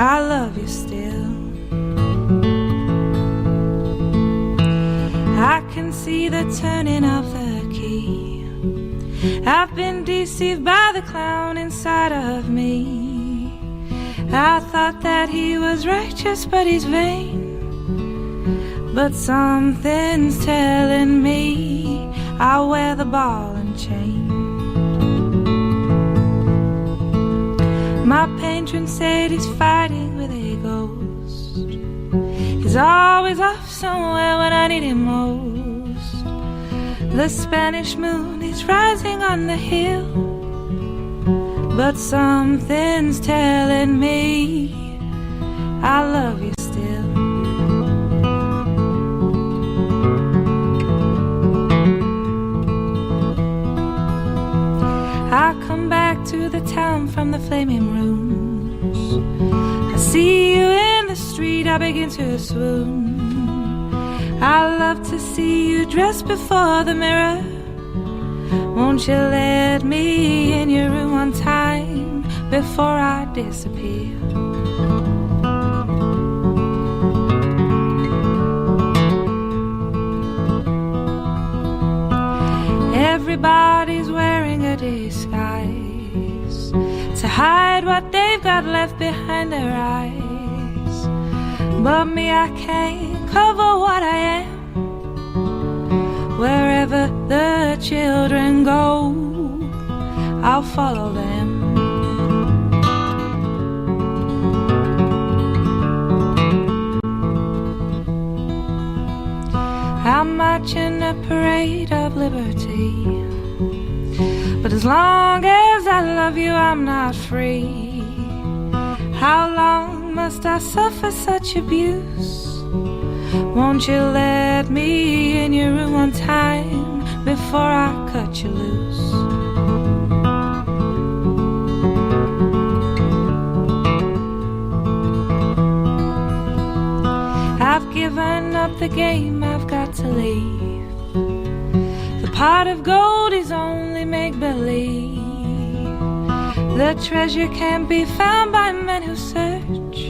I love you still. I can see the turning of the key. I've been deceived by the clown inside of me. I thought that he was righteous, but he's vain. But something's telling me I'll wear the ball and chain. My patron said he's fighting with a ghost. He's always off somewhere when I need him most. The Spanish moon is rising on the hill, but something's telling me I love you still. I come back to the town from the flaming rooms. I see you in the street, I begin to swoon. I love to see you dressed before the mirror. Won't you let me in your room one time before I disappear? Everybody's wearing a disguise to hide what they've got left behind their eyes. But me, I can't cover what I am. Wherever the children go, I'll follow them. I'm marching a parade of liberty, but as long as I love you, I'm not free. How long must I suffer such abuse? Won't you let me in your room one time before I cut you loose? I've given up the game, I've got to leave. The pot of gold is only make-believe. The treasure can't be found by men who search,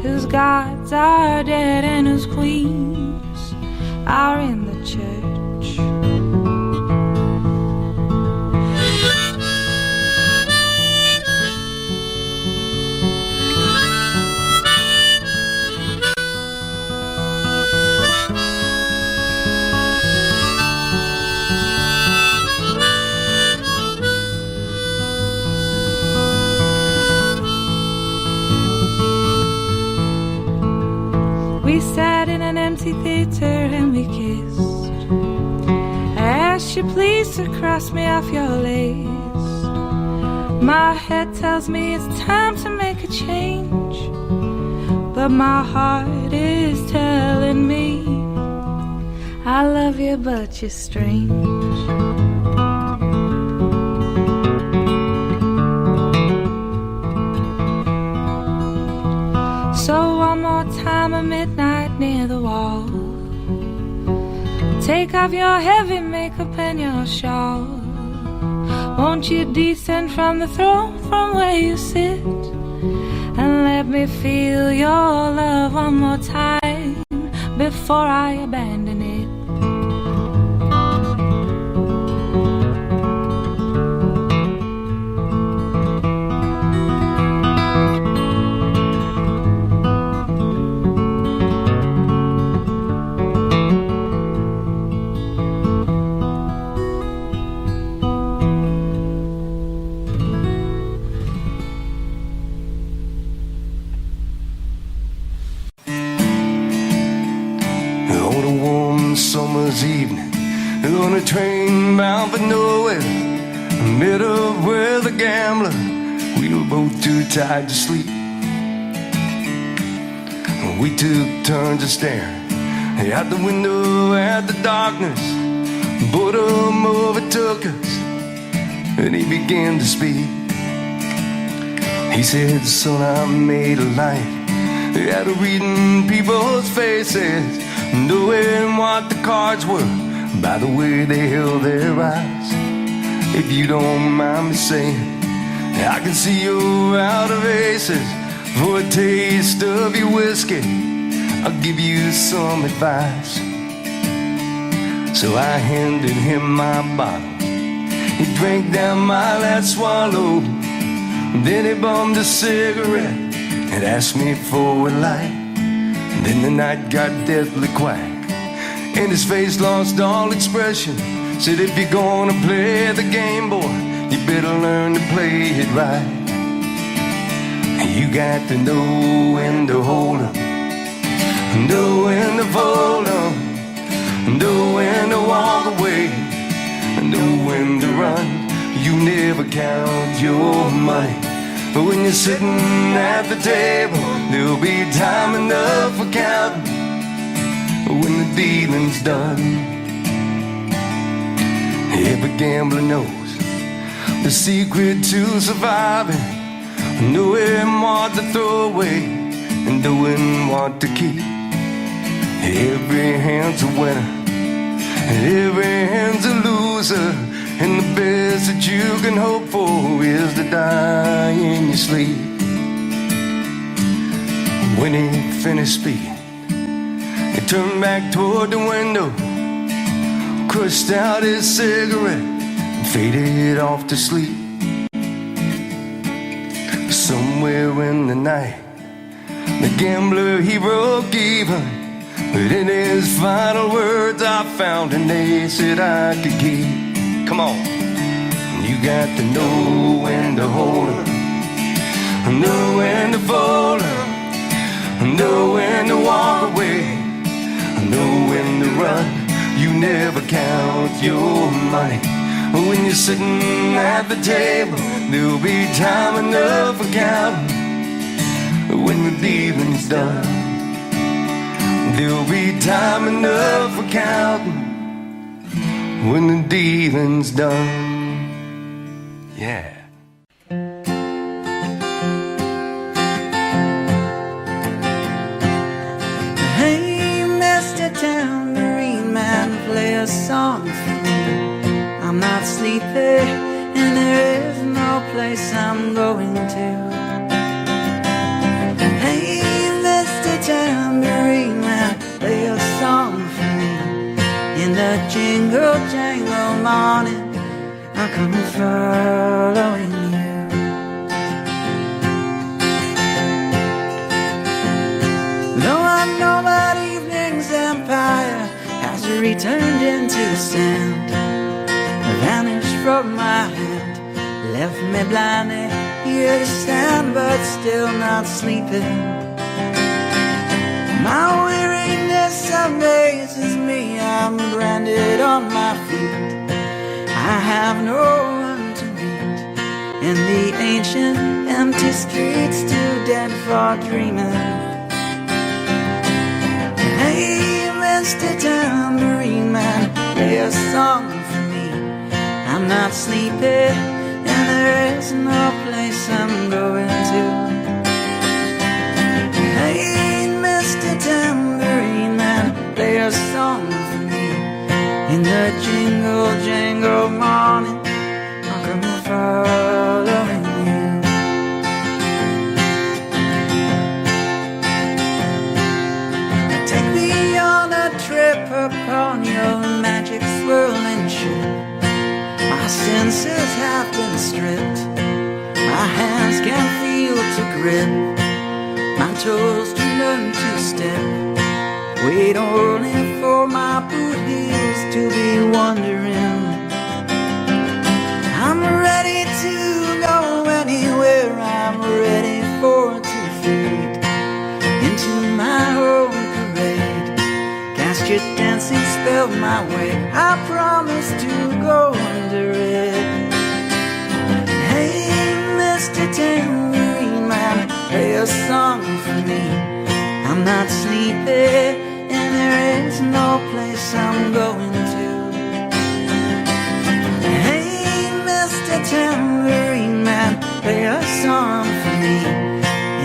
whose gods are dead and whose queens are in the church. We sat in an empty theater and we kissed. I asked you please to cross me off your list. My head tells me it's time to make a change, but my heart is telling me I love you but you're strange. So one more time at midnight near the wall, take off your heavy makeup and your shawl. Won't you descend from the throne from where you sit, and let me feel your love one more time before I abandon it. Summer's evening, on a train bound for nowhere, met up with a gambler. We were both too tired to sleep. We took turns of staring out the window at the darkness. Boredom overtook us, and he began to speak. He said, son, I made a life out of reading people's faces, knowing what the cards were by the way they held their eyes. If you don't mind me saying, I can see you're out of aces, For a taste of your whiskey, I'll give you some advice. So I handed him my bottle. He drank down my last swallow. Then he bummed a cigarette and asked me for a light. Then the night got deathly quiet, and his face lost all expression. Said, if you're gonna play the game, boy, you better learn to play it right. You got to know when to hold 'em, know when to fold 'em, know when to walk away, know when to run. You never count your money, but when you're sitting at the table, there'll be time enough for counting when the dealing's done. Every gambler knows the secret to surviving, knowing what to throw away and knowing what to keep. Every hand's a winner and every hand's a loser, and the best that you can hope for is to die in your sleep. When he finished speaking, he turned back toward the window, crushed out his cigarette, and faded off to sleep. Somewhere in the night, the gambler, he broke even, but in his final words I found an ace that I could keep. Come on. You got to know when to hold 'em, know when to fold 'em, know when to walk away, know when to run. You never count your money. When you're sitting at the table, there'll be time enough for counting when the dealing's done. There'll be time enough for counting when the dealing's done. Yeah. Hey, Mr. Tambourine Man, play a song for me. I'm not sleepy and there is no place I'm going to. Hey, Mr. Tambourine Man, play a song for me. In the jingle jangle morning, I'll come following you. Though I know that evening's empire has returned into sand, vanished from my hand, left me blindly here to stand, but still not sleeping. My weariness amazes me, I'm branded on my feet. I have no one to meet in the ancient empty streets, too dead for dreaming. Hey, Mr. Tambourine Man, play a song for me. I'm not sleepy and there is no place I'm going to. Hey, Mr. Tambourine Man, play a song for me. In the jingle jangle morning, I'll come following you. Take me on a trip upon your magic swirling ship. My senses have been stripped, my hands can't feel to grip, my toes to learn to step. Wait only for my boot heels to be wandering. I'm ready to go anywhere, I'm ready for to fade into my own parade. Cast your dancing spell my way, I promise to go under it. Hey, Mr. Tambourine Man, play a song for me. I'm not sleepy and there is no place I'm going to. Hey, Mr. Tambourine Man, play a song for me.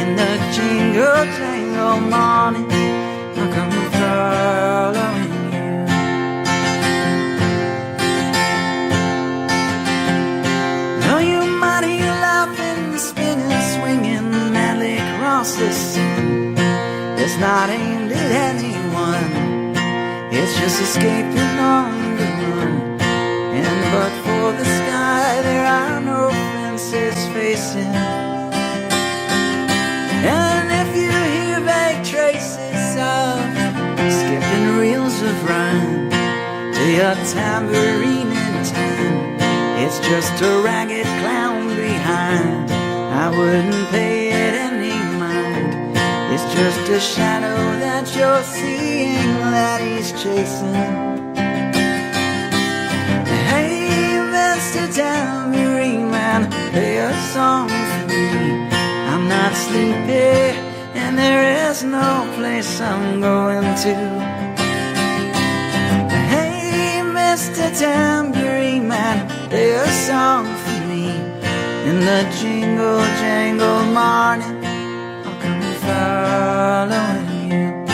In the jingle jangle morning, I'll come following you. Though you mighty laughing, spinning, swinging madly across chasing. It's not aimed at anyone, it's just escaping on the run. And but for the sky, there are no fences facing. And if you hear vague traces of skipping reels of rhyme to your tambourine in time, it's just a ragged clown behind. I wouldn't pay it any mind. It's just a shadow that you're seeing that he's chasing. Hey, Mr. Tambourine Man, play a song for me. I'm not sleepy, and there is no place I'm going to. Hey, Mr. Tambourine Man, play a song for me. In the jingle jangle morning, I'll come following you.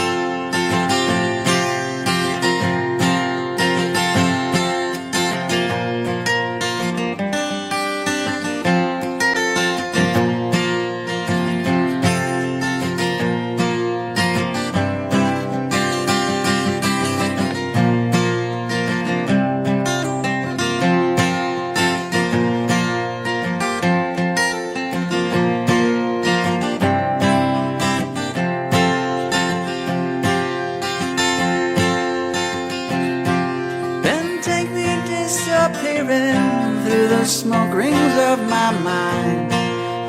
Through the smoke rings of my mind,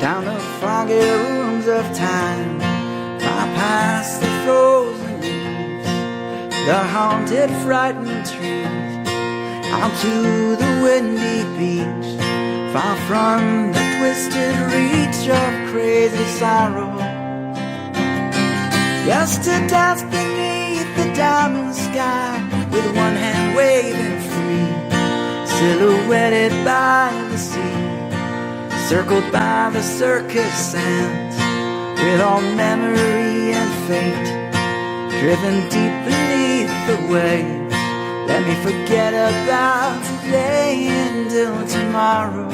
down the foggy rooms of time, far past the frozen leaves, the haunted, frightened trees, out to the windy beach, far from the twisted reach of crazy sorrow. Yes, to dance beneath the diamond sky, with one hand waving free, silhouetted by the sea, circled by the circus sands, with all memory and fate driven deep beneath the waves. Let me forget about today until tomorrow.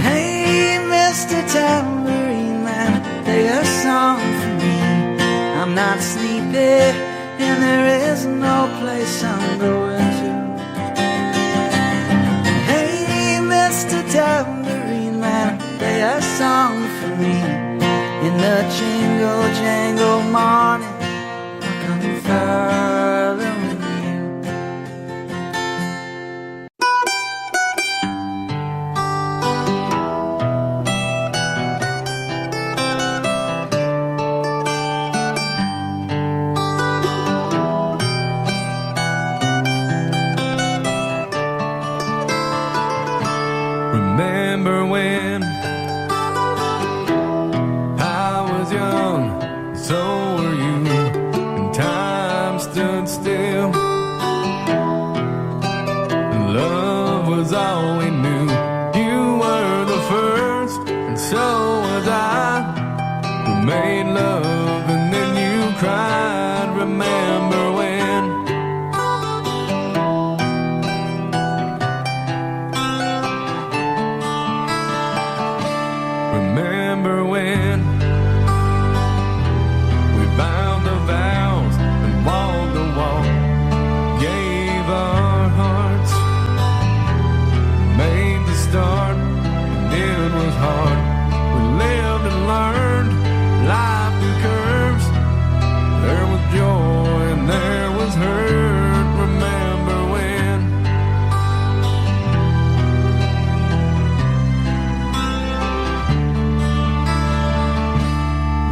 Hey, Mr. Tambourine Man, play a song for me. I'm not sleepy, and there is no place I'm going to. Mr. Tambourine Man, play a song for me. In the jingle jangle morning, I'll come following you. Remember when I was young, so were you, and time stood still. Love was all we knew. You were the first, and so was I. We made love and then you cried. Remember when? Remember when we bound the vows and walked the walk, gave our hearts, made the start, and it was hard. We lived and learned life through curves. There was joy and there was hurt. Remember when?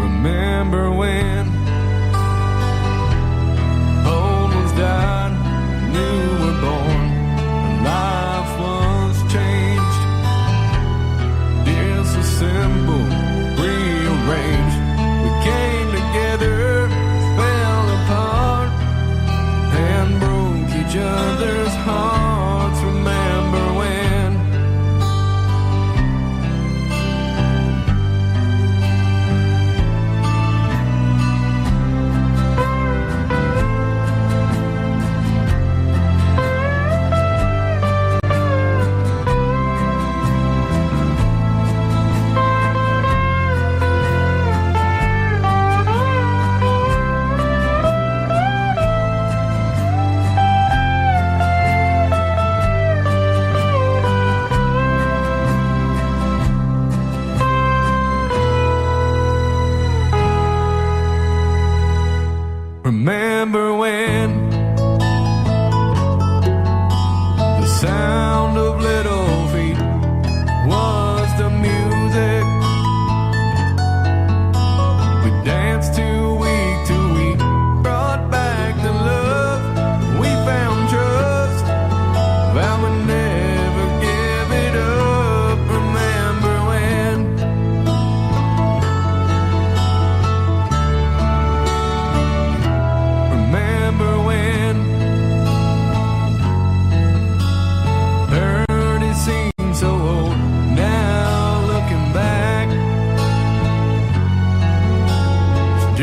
Remember when old ones died, new were born, and life was changed. Disassembled, rearranged. We came together, fell apart, and broke each other's hearts. Remember when?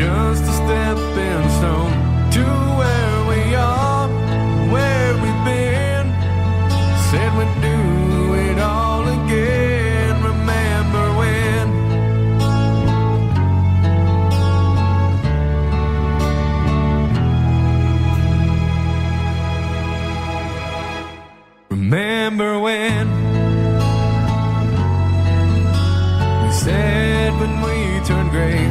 just a stepping stone to where we are, where we've been. Said we'd do it all again. Remember when? Remember when we said when we turned gray,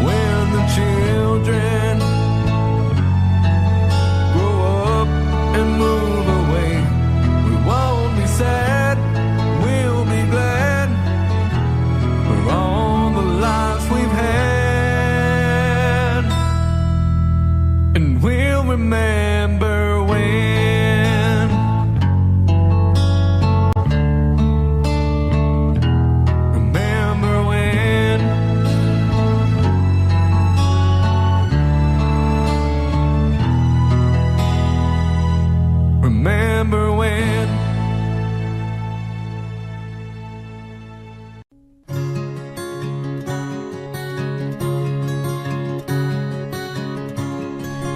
when the children grow up and move away, we won't be sad, we'll be glad for all the lives we've had, and we'll remember when. Remember when?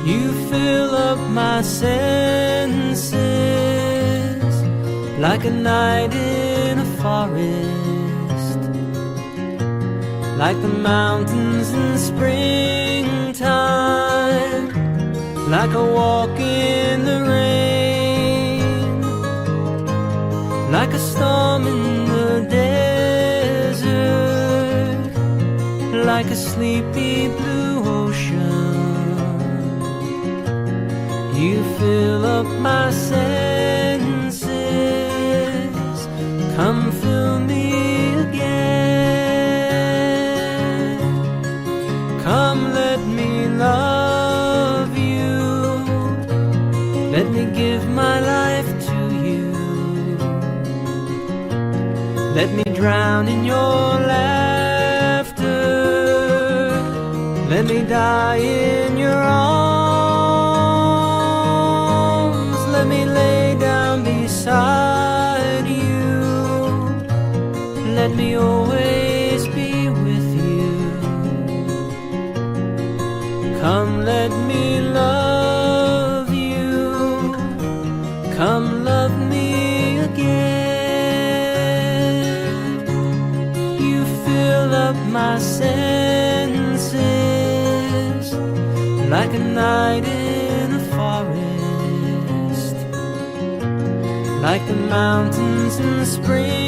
You fill up my senses like a night in a forest, like the mountains in springtime, like a walk in the rain, like a storm in the desert, like a sleepy blue ocean. You fill up my senses, come fill me again. Come let me love you, let me give my life to you. Let me drown in your laughter, let me die in your arms, let me lay down beside you, let me always be with you. Come let me love you, come love me again. You fill up my senses like a night in a forest, like the mountains in springtime,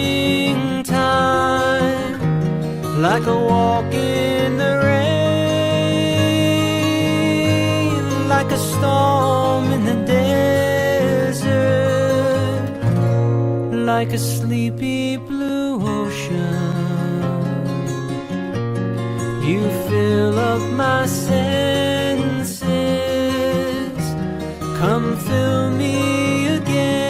like a walk in the rain, like a storm in the desert, like a sleepy blue ocean. You fill up my senses, come fill me again.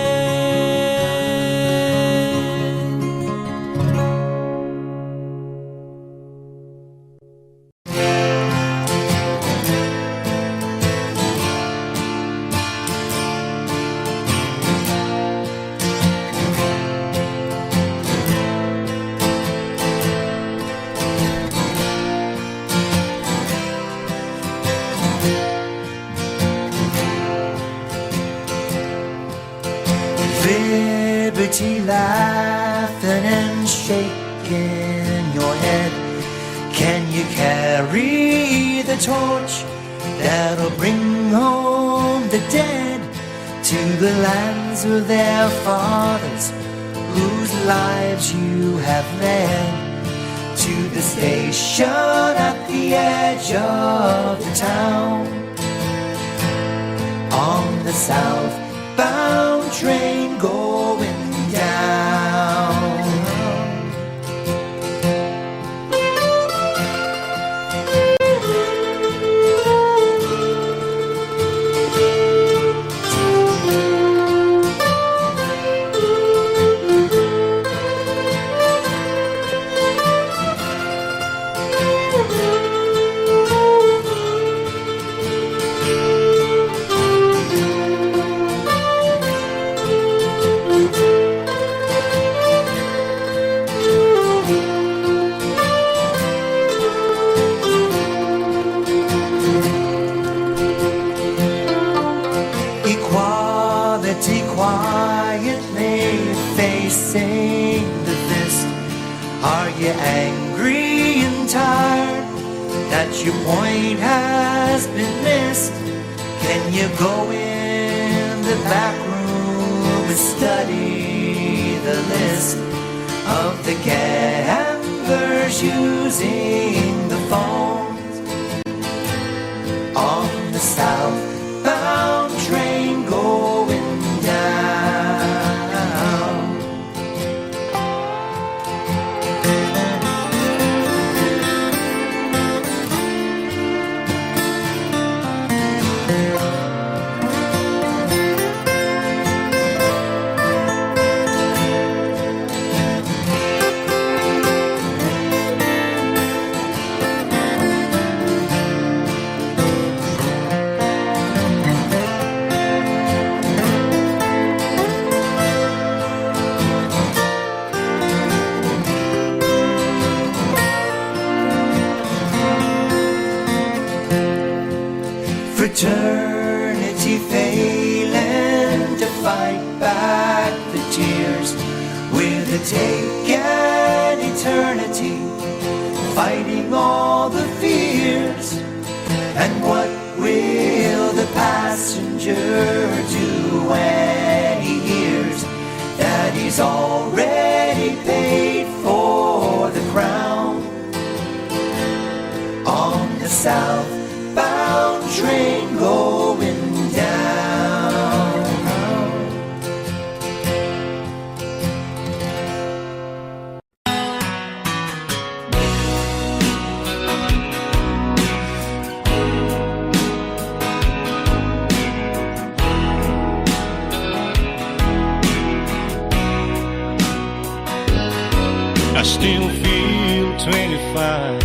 Liberty laughing and shaking your head. Can you carry the torch that'll bring home the dead to the lands of their fathers, whose lives you have led, to the station at the edge of the town, on the southbound train going down. your point has been missed. Can you go in the back room and study the list of the gamblers using the phones on the southbound train going down? Fraternity failing to fight back the tears with a take an eternity, fighting all the fears. And what will the passenger do when he hears that he's already paid for the crown on the southbound train going down? I still feel 25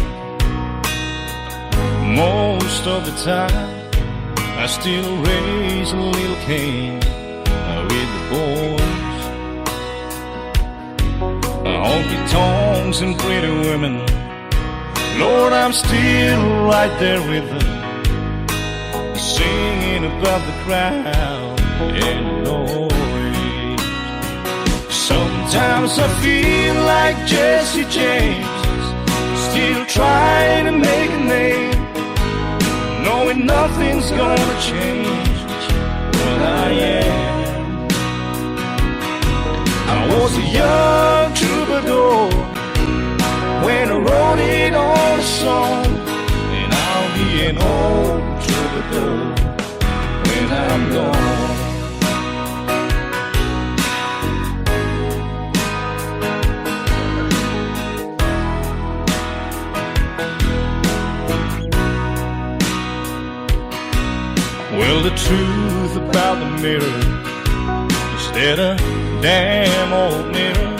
most of the time. I still raise a little Cain with the boys. Honky tonks and pretty women, Lord, I'm still right there with them, singing above the crowd and noise. Sometimes I feel like Jesse James, still trying to make a name, knowing nothing's gonna change what I am. I was a young troubadour when I wrote it on a song, and I'll be an old troubadour when I'm gone. Well, the truth about the mirror is that a damn old mirror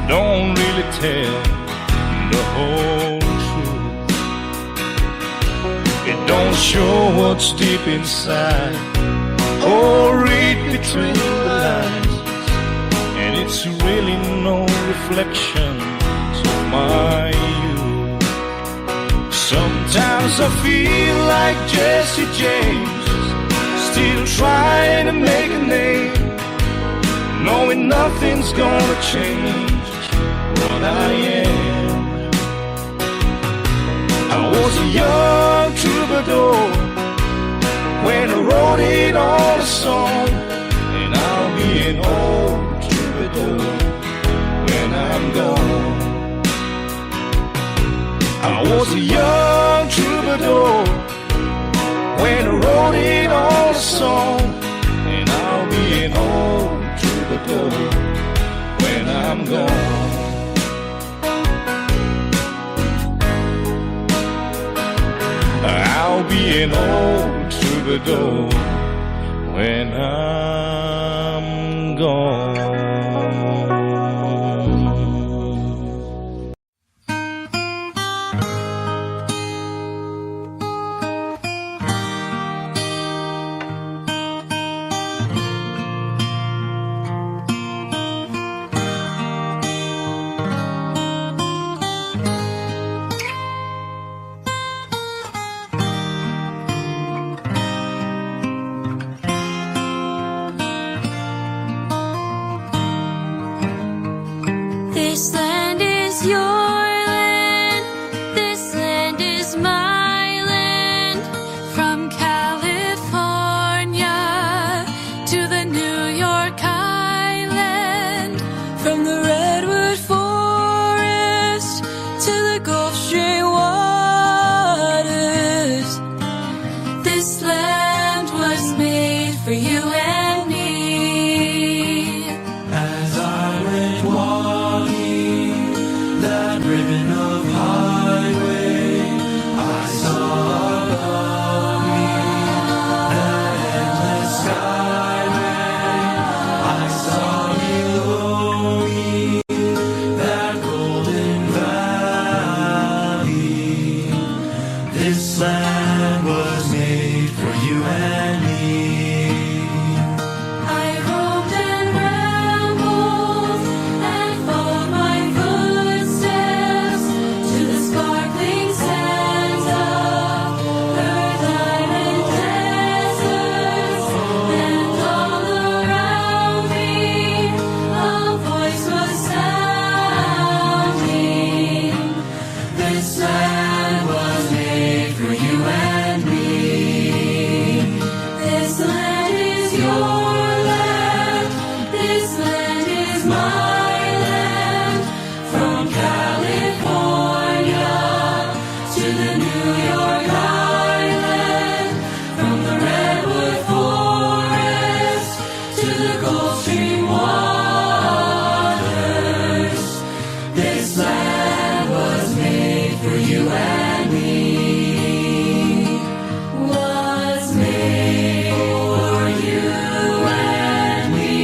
don't really tell the whole truth. It don't show what's deep inside or read between the lines, and it's really no reflection of my youth. Sometimes I feel like Jesse James, still trying to make a name, knowing nothing's gonna change what I am. I was a young troubadour when I wrote it on a song, and I'll be an old troubadour when I'm gone. I was a young troubadour when I wrote it on a song, and I'll be an old troubadour when I'm gone. I'll be an old troubadour when I'm gone. land was made for you and me. This land is your land. This land is my land. From California to the New York Island, from the Redwood Forest to the Gulf Stream waters. This land was made for you and me. Was made for you and me.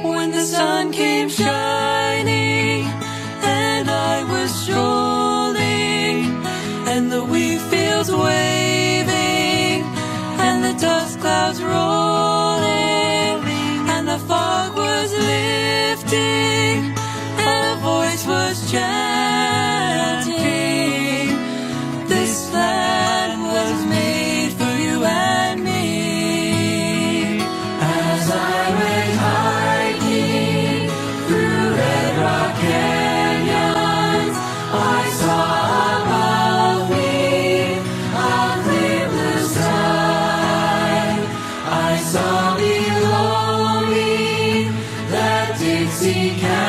When the sun came shining and I was strolling, and the wheat fields waving, and the dust clouds rolling, and the fog was lifting, and a voice was chanting, this land was made for you and me. As I went hiking through Red Rock Canyons, I saw above me a clear blue sky. I saw below me that Dixie County.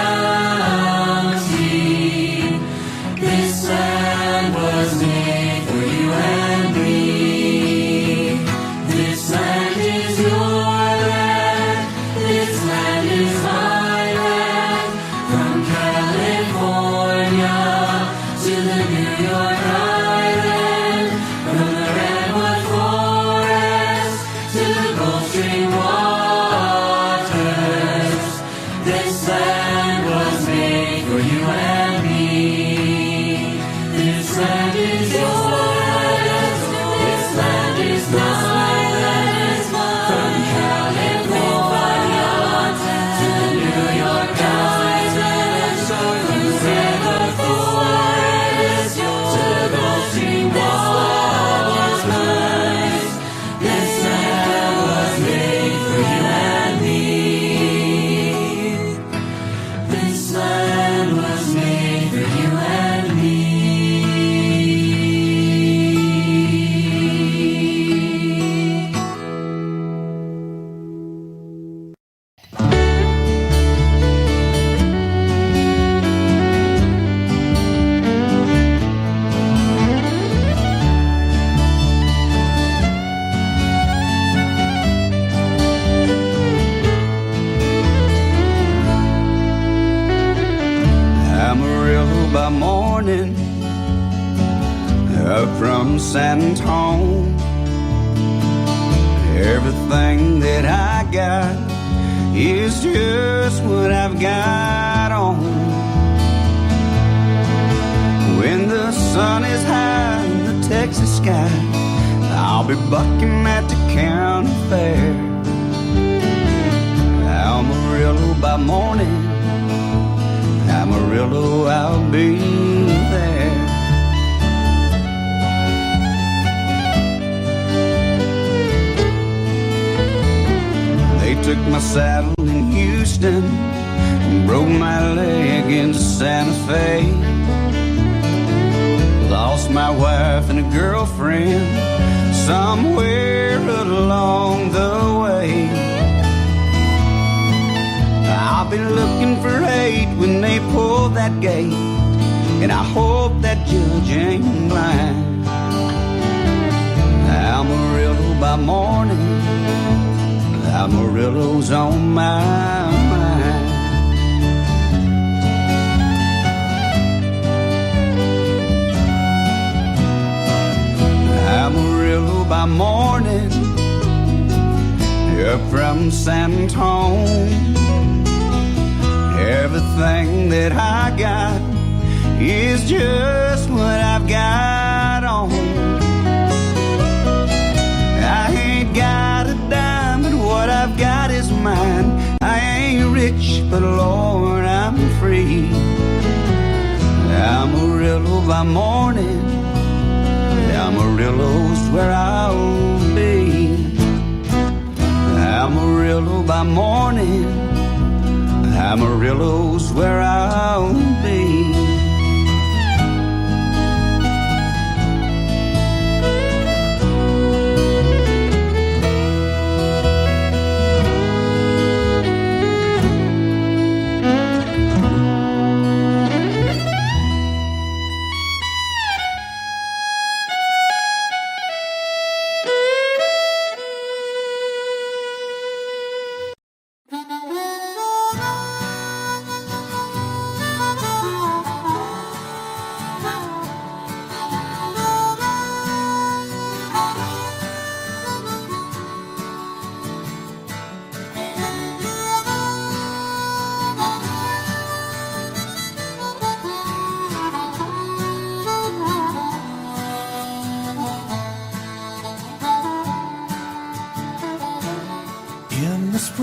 This land was made for you and me. This land is your land. This land is my land. From California to the New York Island, from the Redwood Forest to the Gulf Stream waters. This land was made for you and me. This land is your land. This land is my land. From California to the New York Island, from the Redwood Forest to the Gulf Stream waters. This land was made for you and me. This land was made for you and me. Amarillo by morning, up from San Antone. Everything that I got is just what I've got on. When the sun is high in the Texas sky, I'll be bucking at the county fair. Amarillo by morning, Amarillo, I'll be there. They took my saddle in Houston and broke my leg in Santa Fe. Lost my wife and a girlfriend somewhere along the way. I'll be looking for hate when they pull that gate, and I hope that judge ain't blind. Amarillo by morning, Amarillo's on my mind. Amarillo by morning, up from San Antone. Everything that I got is just what I've got on. I ain't got a dime, but what I've got is mine. I ain't rich, but Lord, I'm free. Amarillo by morning, Amarillo's where I'll be. Amarillo by morning, Amarillo's where I'll be.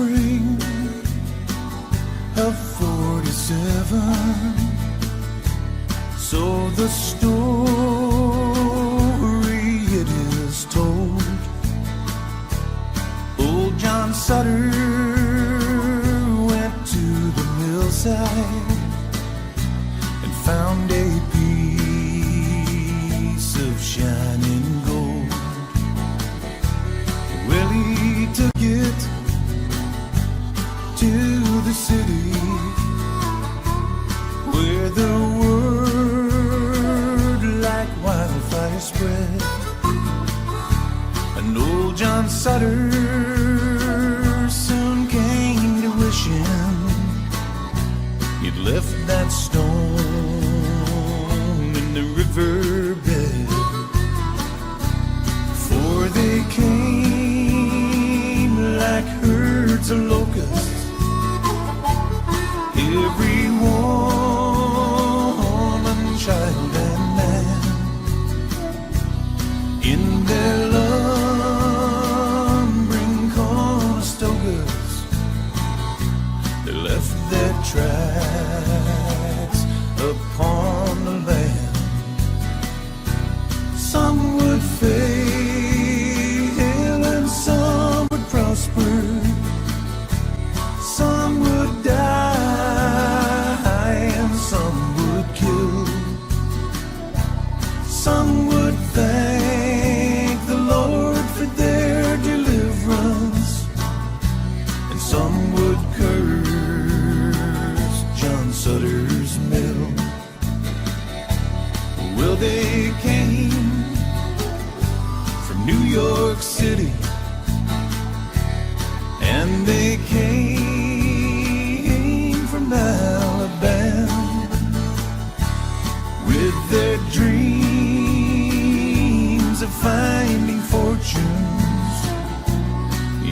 spring of 47. So the story it is told. Old John Sutter went to the millside and found a piece of shining gold. Well, he took it to the city where the word like wildfire spread. And old John Sutter soon came to wish him he'd left that stone in the riverbed. For they came like herds of locusts, every woman, child, and man, in their lumbering Conestogas. They left their tracks upon the land. Some would fail and some would prosper. Some would die and some would kill. Some would thank the Lord for their deliverance, and some would curse John Sutter's Mill. Well, they came from New York City, and they came from Alabama with their dreams of finding fortunes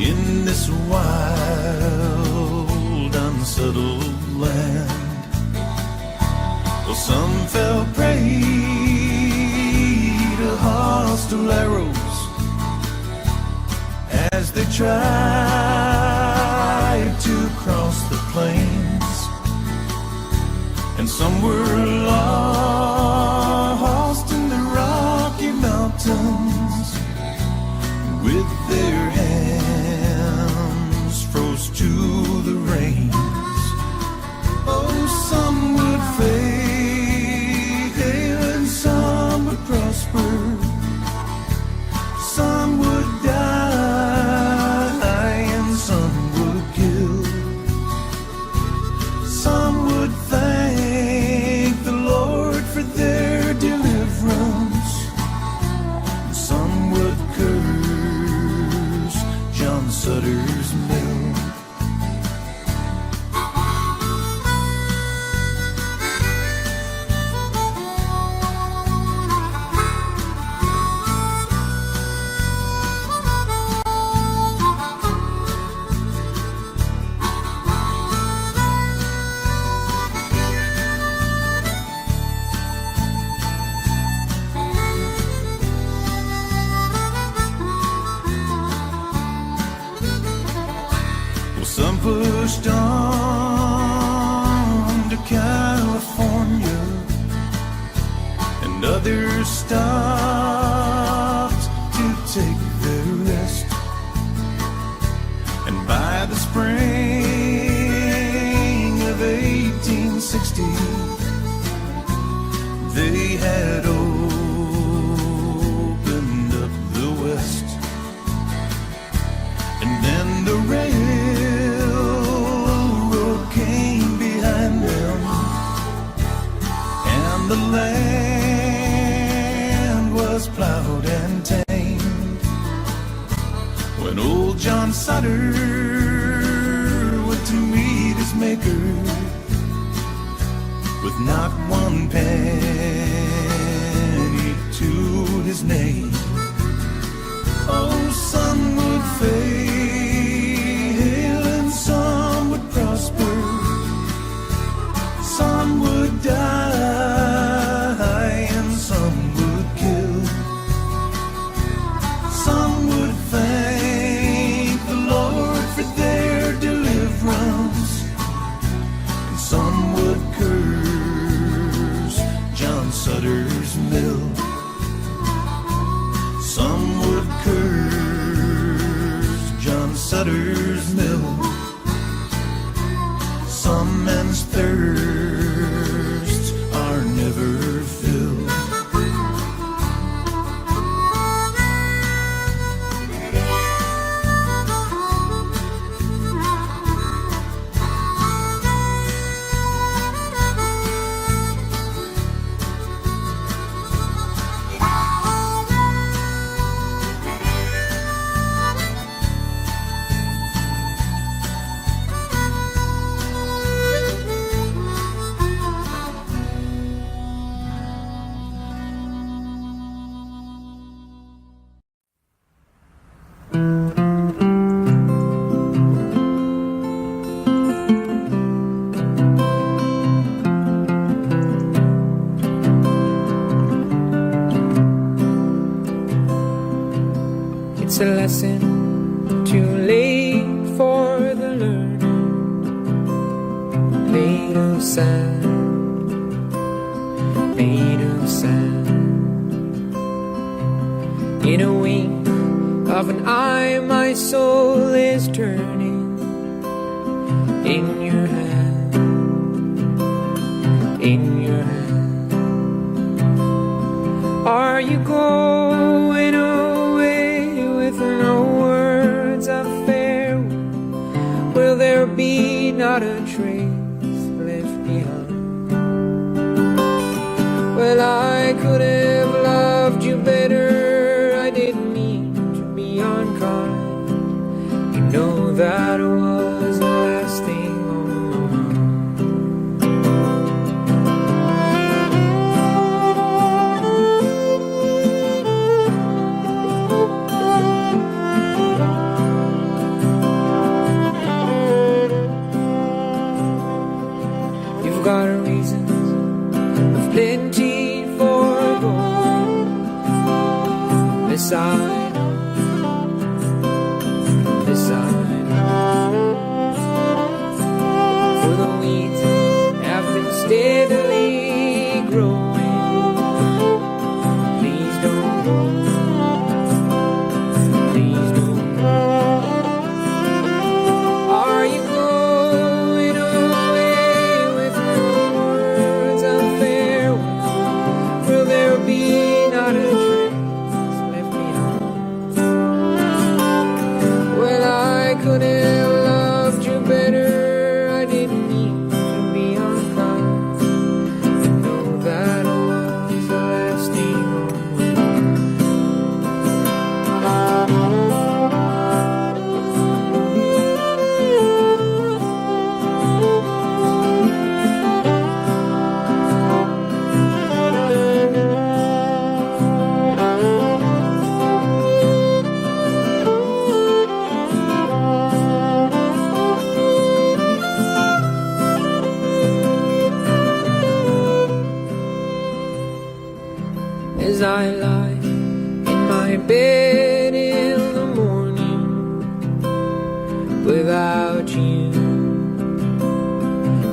in this wild, unsettled land. Well, some fell prey to hostile arrows as they tried to cross the plains, and some were lost in the Rocky Mountains with their hands froze to the rains. Oh, some would fail and some would prosper. Some would die and some would kill. Some would thank the Lord for their deliverance. Some would curse John Sutter's Mill. Some pushed on to California, and others stopped to take their rest. And by the spring of 1860, they had opened up the West. And then the railroad came behind them, and the land was plowed and tamed. When old John Sutter went to meet his maker with not one penny to his name. Oh, some would fail and some would prosper. Some would die and some would kill. Some would thank the Lord for their Sutters Mill. Some would curse John Sutters Mill. Some men's thirsts are never filled. It's a lesson too late for the learner, made of sand, made of sand. In a wink of an eye, my soul is turning in your hand, in your hand. Are you going away with no words of farewell? Will there be not a trace left behind? Well, I could have loved you better. I didn't mean to be unkind. You know that was the last thing on my mind. You've got reasons of plenty for going. This I know, this I know. For the weeds have been steadily growing. Please don't go, please don't go. Are you going away with no words of farewell? Will there be not a trace left behind? Well, I could have loved you better. I didn't mean to be unkind. You know that was the last thing on my as I lie in my bed in the morning without you,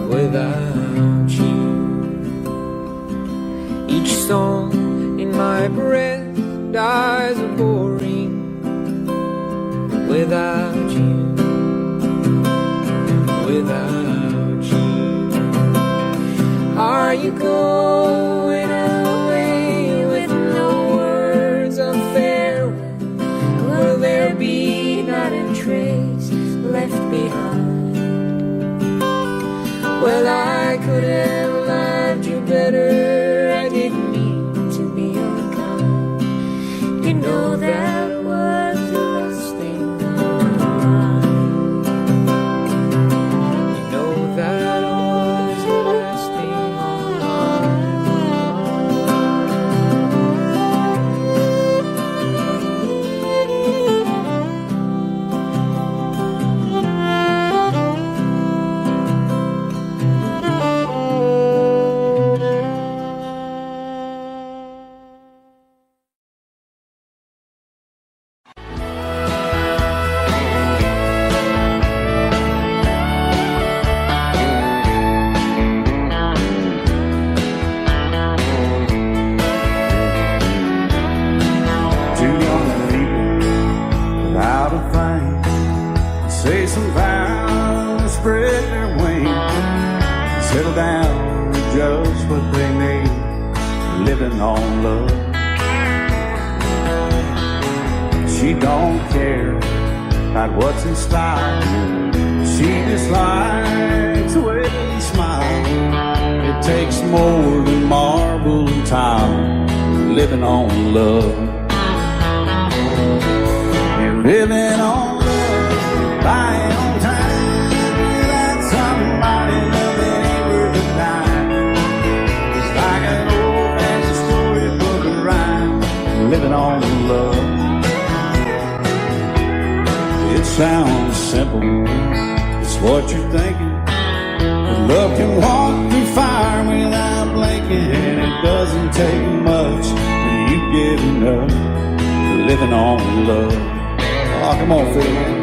without you. Each song in my breath dies a boring without you, without you. Are you going away with no words of farewell? Will there be not a trace left behind? Well, I could have loved you better. I didn't mean to be unkind. You know that was the last thing on my mind. You know that was the last thing on living on love. She don't care about what's in style. She just likes the way he smiles. It takes more than marble and tile, living on love. You're living on love, buying on time, without somebody loving ain't worth a dime. It's like an old-fashioned storybook of rhyme, living on love. It sounds simple, it's what you're thinking. But love can walk through fire without blinking. It doesn't take much when you get enough, living on love. Oh, come on, Phil.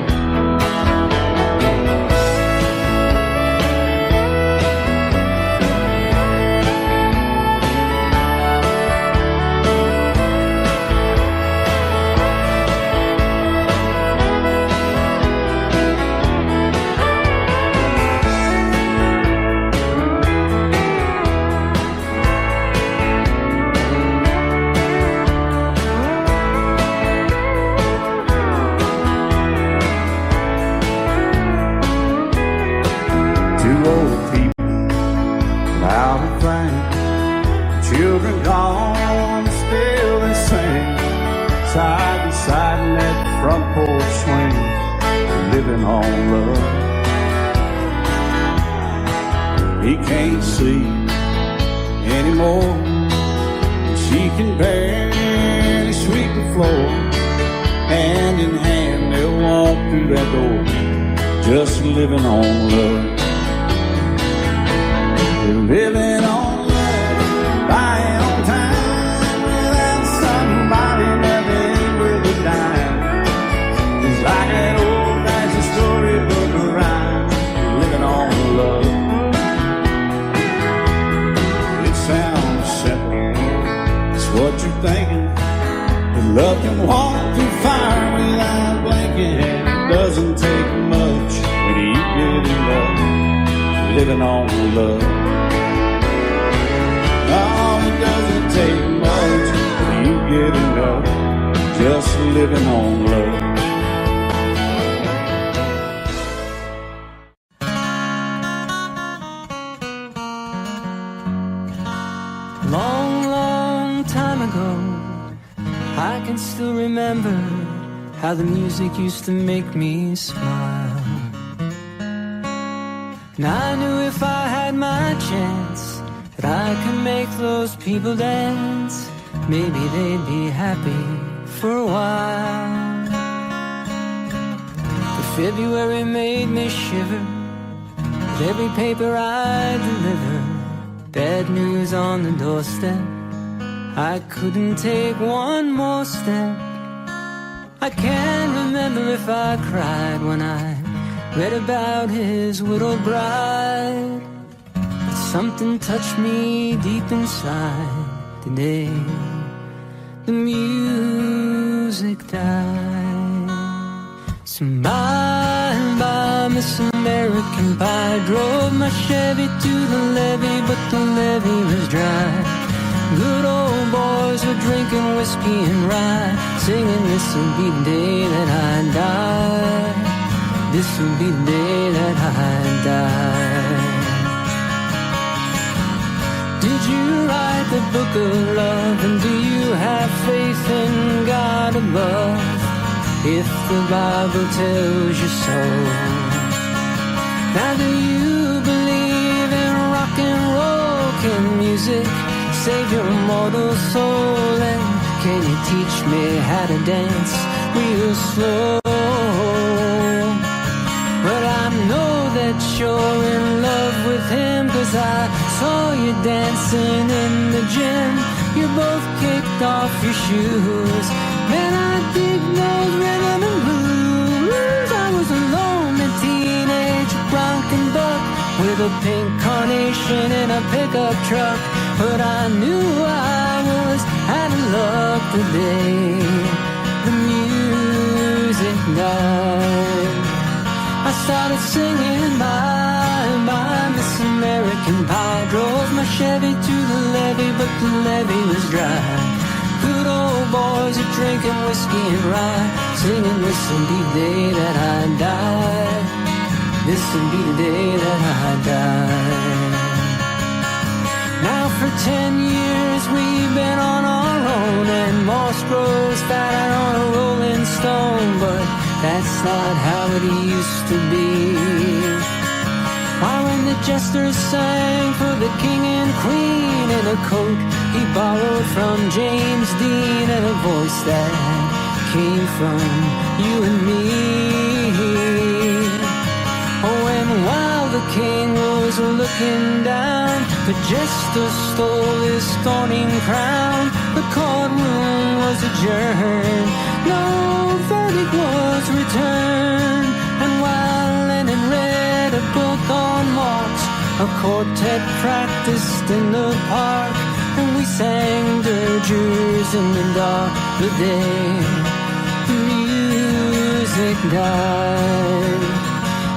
Children gone, still they sing, side by side in that front porch swing, living on love. He can't see anymore, she can barely sweep the floor. Hand in hand they'll walk through that door, just living on love. They're living on buying on time, without somebody loving ain't worth a dime. It's like an old-fashioned storybook of rhyme, living on love. It sounds simple, it's what you're thinking. But love can walk through fire without blinking. It doesn't take much when you get in love, living on love. Oh, it doesn't take much when you get enough, just living on love. Long, long time ago, I can still remember how the music used to make me smile. And I knew if I had my chance that I could make those people dance, maybe they'd be happy for a while. But February made me shiver with every paper I deliver. Bad news on the doorstep, I couldn't take one more step. I can't remember if I cried when I read about his widowed bride. Something touched me deep inside the day the music died. So bye, Miss American Pie. Drove my Chevy to the levee, but the levee was dry. Good old boys were drinking whiskey and rye, singing this'll be the day that I die. This'll be the day that I die. Did you write the book of love, and do you have faith in God above? If the Bible tells you so. Now do you believe in rock and roll? Can music save your mortal soul? And can you teach me how to dance real slow? Well, I know that you're in love with him, 'cause I saw you dancing in the gym. You both kicked off your shoes. Man, I dig those rhythm and blues. I was a lonely teenage bronco buck with a pink carnation in a pickup truck, but I knew I was out of luck the day the music died. I started singing bye, bye, Miss American Pie. Drove my Chevy to the levee, but the levee was dry. Good old boys are drinking whiskey and rye, singing this will be the day that I die. This will be the day that I die. Now for 10 years we've been on our own, and moss grows fat on a rolling stone, but that's not how it used to be. Why, when the jesters sang for the king and queen in a coat he borrowed from James Dean, and a voice that came from you and me. Oh, and while the king was looking down, the jester stole his thorning crown. The courtroom was adjourned, no verdict was returned. And while Lennon read a book on marks, a quartet practiced in the park, and we sang dirges in the dark the day the music died.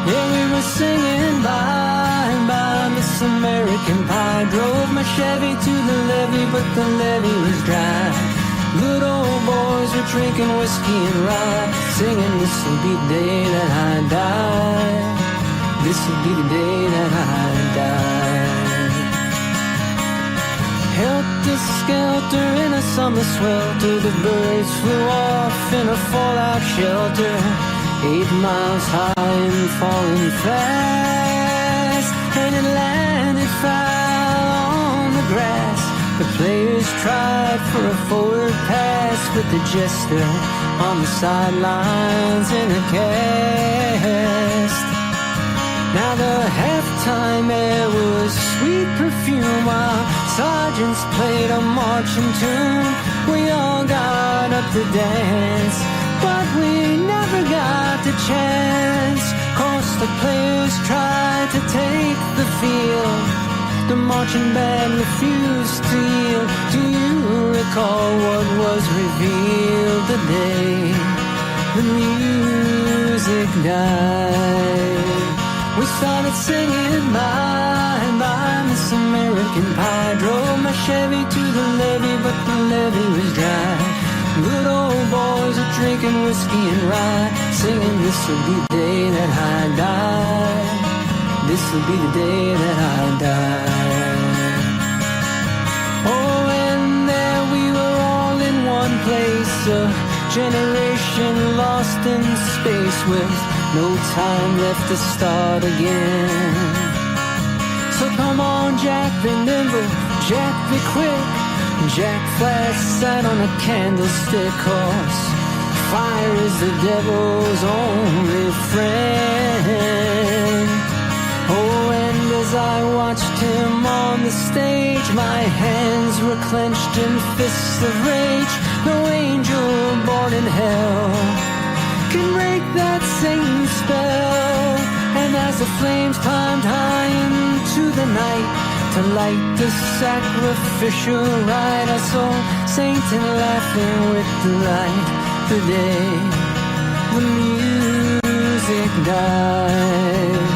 Yeah, we were singing bye, bye, Miss American Pie. Drove my Chevy to the levee, but the levee was dry. Good old boys were drinking whiskey and rye, singing this will be the day that I die. This will be the day that I die. Helter-skelter in a summer swelter, the birds flew off in a fallout shelter, 8 miles high and falling fast, and it landed foul on the grass. The players tried for a forward pass, with the jester on the sidelines in a cast. Now the halftime air was sweet perfume, while sergeants played a marching tune. We all got up to dance, but we never got the chance, 'cause the players tried to take the field. The marching band refused to yield. Do you recall what was revealed the day the music died? We started singing bye, bye, Miss American Pie. Drove my Chevy to the levee, but the levee was dry. Good old boys are drinking whiskey and rye, singing this will be the day that I die. This will be the day that I die. Oh, and there we were all in one place, a generation lost in space, with no time left to start again. So come on, Jack, be nimble, Jack, be quick. Jack Flash sat on a candlestick, 'cause fire is the devil's only friend. Oh, and as I watched him on the stage, my hands were clenched in fists of rage. No angel born in hell can break that Satan spell. And as the flames climbed high into the night to light the sacrificial rite, I saw Satan laughing with delight the day the music died.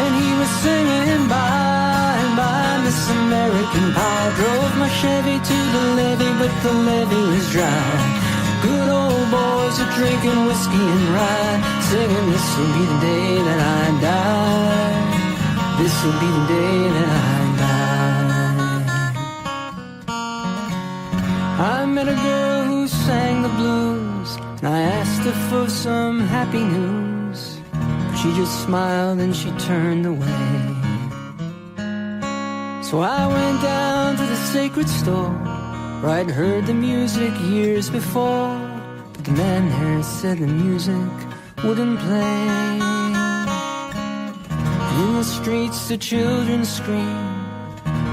And he was singing bye, bye, Miss American Pie. Drove my Chevy to the levee, but the levee was dry. Good old boys are drinking whiskey and rye, singing this will be the day that I die. This will be the day that I die. I met a girl who sang the blues, and I asked her for some happy news. She just smiled and she turned away. So I went down to the sacred store, where I'd heard the music years before, but the man there said the music wouldn't play. In the streets the children scream,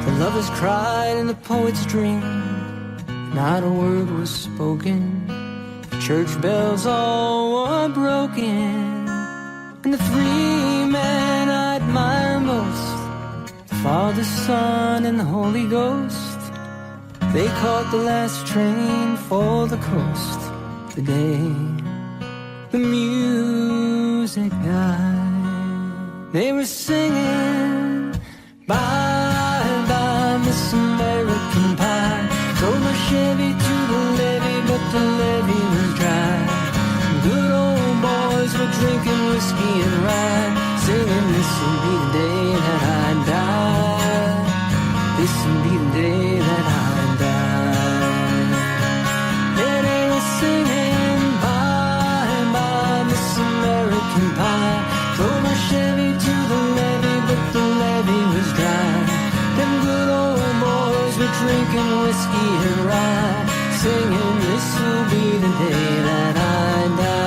the lovers cried and the poets dream. Not a word was spoken, the church bells all were broken. And the three men I admire most, the Father, Son, and the Holy Ghost, they caught the last train for the coast the day the music died. They were singing bye, bye, Miss American Pie. drinking whiskey and rye, singing this will be the day that I die. This will be the day that I die. Yeah, they were singing bye bye Miss American Pie. Drove my Chevy to the levee, but the levee was dry. Them good old boys were drinking whiskey and rye, singing this will be the day that I die.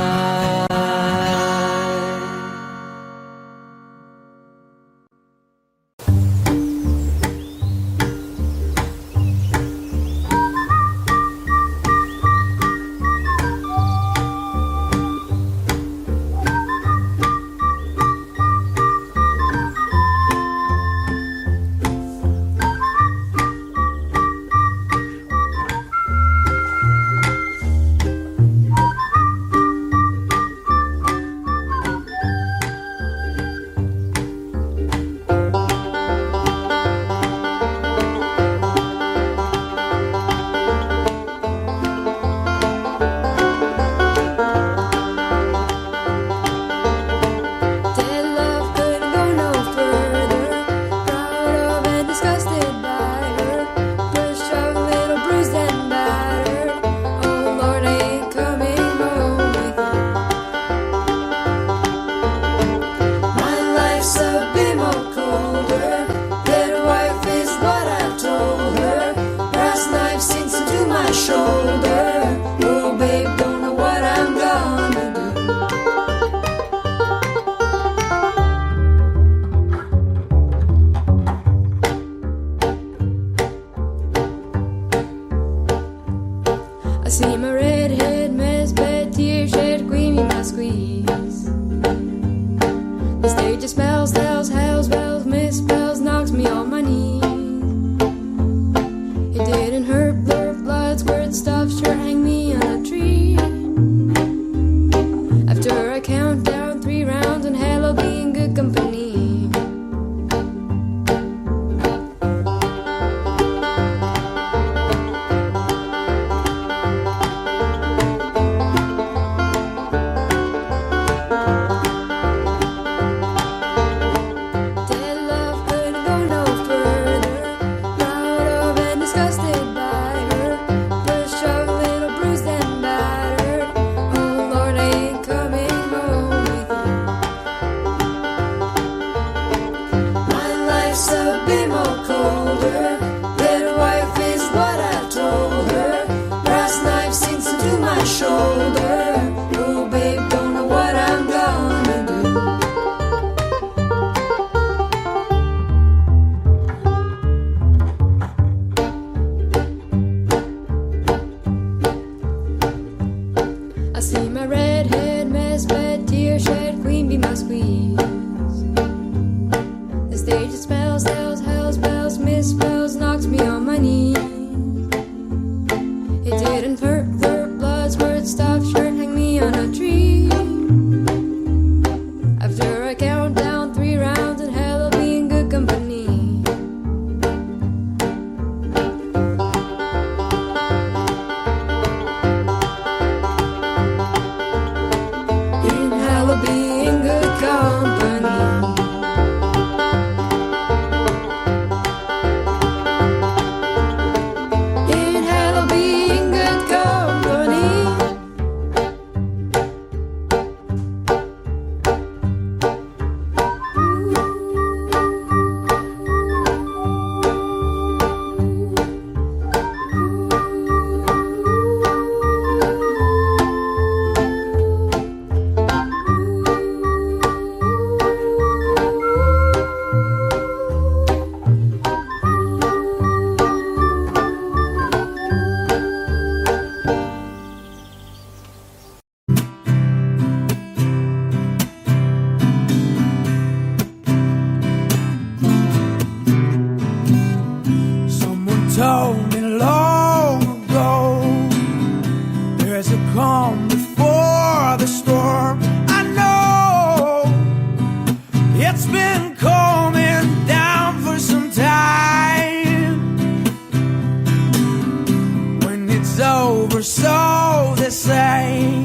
over, so they say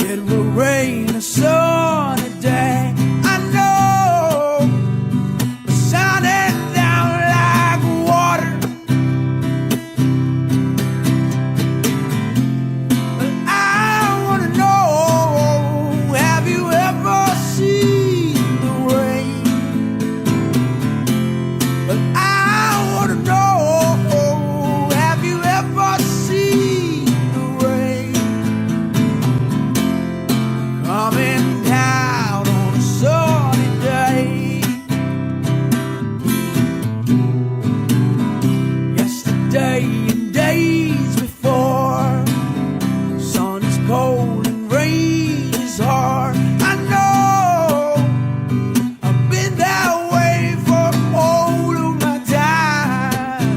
it will rain, a sunny day. I know it's shining down like water. But I wanna know, have you ever seen the rain? But I wanna know, have you ever seen the rain coming down on a sunny day? Yesterday and days before, sun is cold and rain is hard. I know I've been that way for all of my time,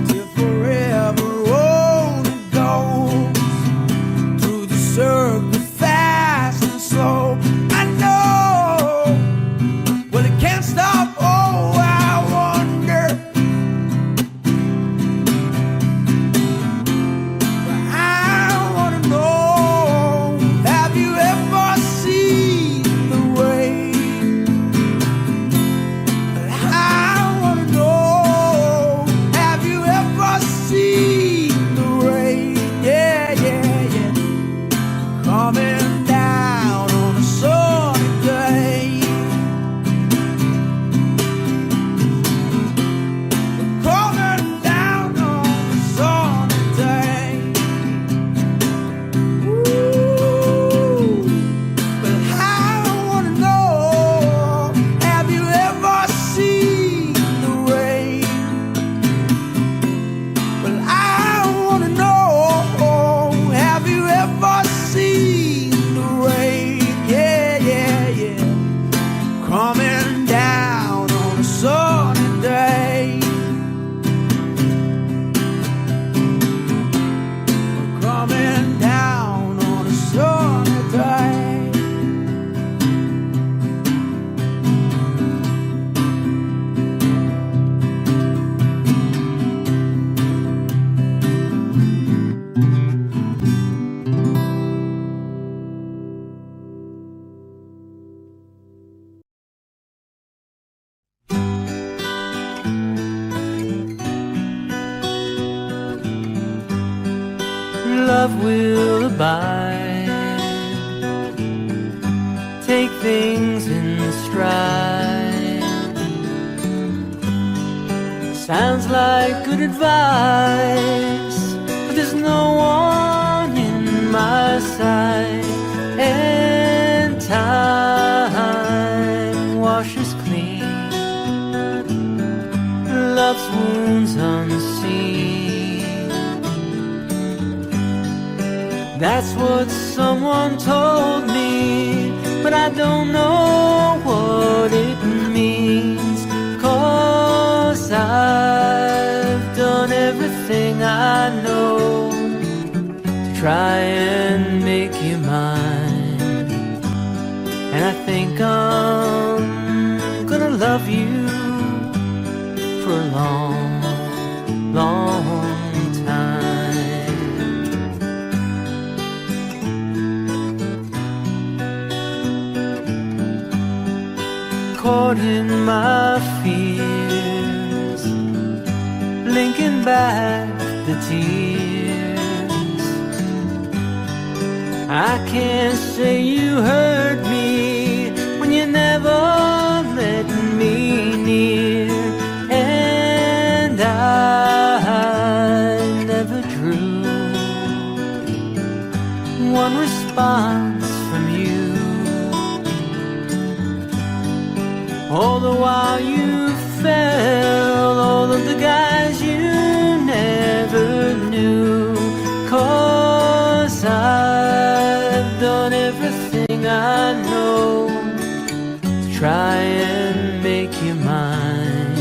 till forever only goes through the circle fast and slow. I know, well, it can't stop. Oh, I wonder, but I wanna know, have you ever seen the rain? But I wanna know, have you ever seen the rain? Yeah, yeah, yeah, coming down on a sunny day. Coming down on a sunny day. Ooh, but I wanna know, have you ever seen the rain? But I wanna know, have you ever seen the rain? Yeah, yeah, yeah, coming down on a sunny day. Coming down on a sunny day. Love will abide, take things in stride. Sounds like good advice, but there's no one in my sight. And time washes clean love's wounds unseen. That's what someone told me, but I don't know what it means. 'Cause I've done everything I know to try and make you mine. And I think I'm gonna love you for a long, long time. Caught in my fears, blinking back the tears. I can't say you hurt me when you never let me near. And I never drew one response from you. All the while you fell all of the guys you never knew. 'Cause I've done everything I know to try and make you mine.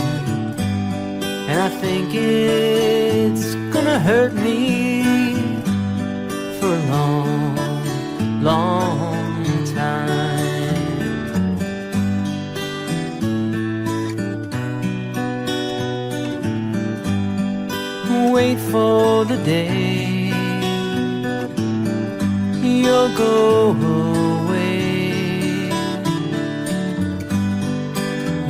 And I think it's gonna hurt me for a long, long time. Wait for the day you'll go away,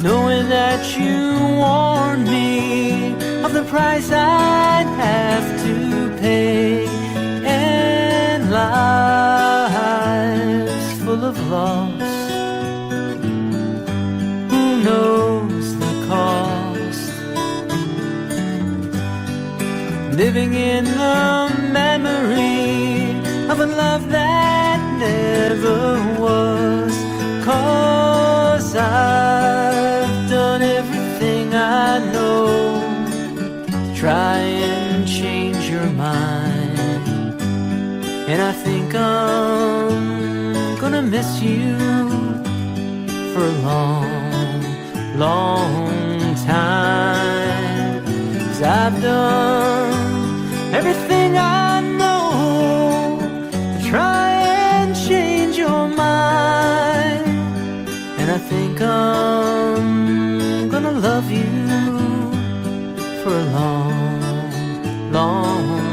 knowing that you warned me of the price I'd have to pay, and lives full of loss. Who knows the cost? Living in the memory of a love that never was, 'cause I've done everything I know to try and change your mind. And I think I'm gonna miss you for a long, long time, 'cause I've done everything I know to try and change your mind. And I think I'm gonna love you for a long, long